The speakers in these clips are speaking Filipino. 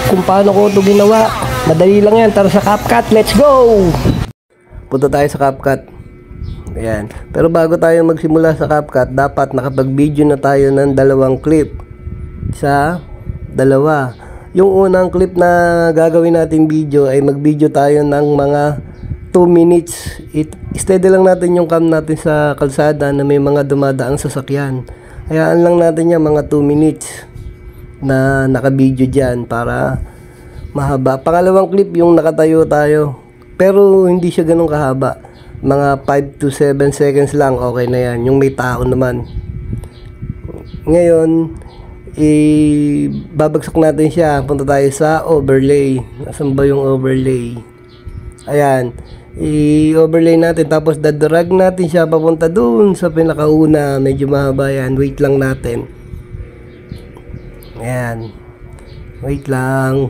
kung paano ko ito ginawa. Madali lang yan. Tara sa CapCut. Let's go! Punta tayo sa CapCut. Ayan. Pero bago tayo magsimula sa CapCut, dapat nakapag-video na tayo ng dalawang clip. Yung unang clip na gagawin nating video ay mag-video tayo ng mga 2 minutes. Steady lang natin yung cam natin sa kalsada na may mga dumadaang sasakyan. Hayaan lang natin yan mga 2 minutes na naka-video dyan para mahaba. Pangalawang clip yung nakatayo tayo. Pero hindi siya ganun kahaba. Mga 5 to 7 seconds lang, okay na yan. Yung may tao naman. Ngayon, babagsak natin siya. Punta tayo sa overlay. Nasaan ba yung overlay? Ayan. I-overlay natin. Tapos dadrag natin siya papunta dun sa pinakauna. Medyo mahaba yan. Wait lang natin. Ayan. Wait lang.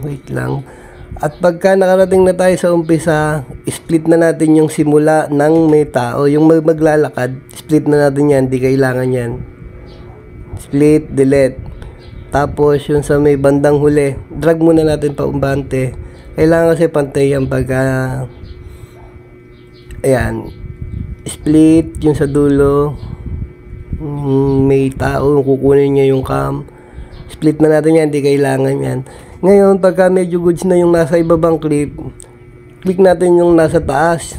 At pagka nakarating na tayo sa umpisa, split na natin yung simula ng may tao. Yung maglalakad, split na natin yan. Di kailangan yan. Split, delete. Tapos yung sa may bandang huli, drag muna natin pa umbante. Kailangan kasi pantay yan pagka ayan, split yung sa dulo. May tao, kukunin niya yung cam. Split na natin yan, di kailangan yan. Ngayon, pagka medyo goods na yung nasa ibabang clip, click natin yung nasa taas.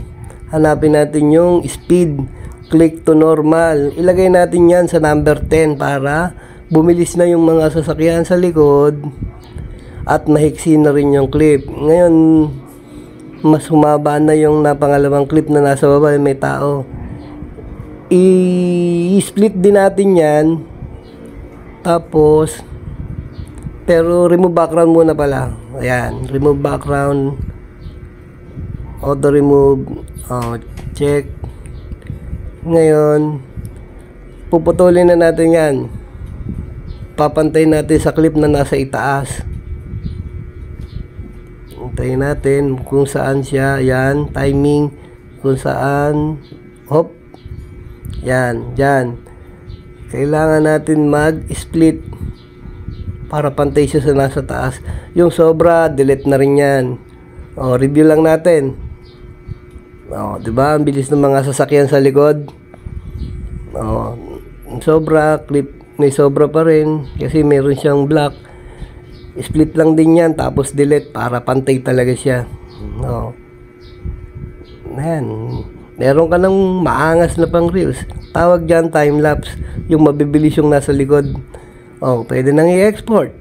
Hanapin natin yung speed. Click to normal. Ilagay natin yan sa number 10 para bumilis na yung mga sasakyan sa likod at mahiksi na rin yung clip. Ngayon, mas humaba na yung napangalawang clip na nasa baba, may tao. I-split din natin yan. Tapos, pero remove background muna pala. Ayan, remove background. Auto remove. Check. Ngayon, puputulin na natin yan. Papantay natin sa clip na nasa itaas. Hintayin natin kung saan siya. Yan, timing. Kung saan. Hop. Yan, dyan. Kailangan natin mag-split para pantay siya sa nasa taas. Yung sobra, delete na rin yan. Review lang natin. Diba? Ang bilis ng mga sasakyan sa likod. Sobra, clip. May sobra pa rin kasi meron siyang black. Split lang din yan tapos delete para pantay talaga siya. Ayan. Meron ka ng maangas na pang reels. Tawag dyan time-lapse. Yung mabibilis yung nasa likod. Pwede nang i-export.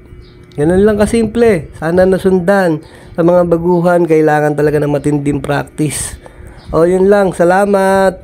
Ganun lang kasimple. Sana nasundan. Sa mga baguhan, kailangan talaga ng matinding practice. Yun lang. Salamat!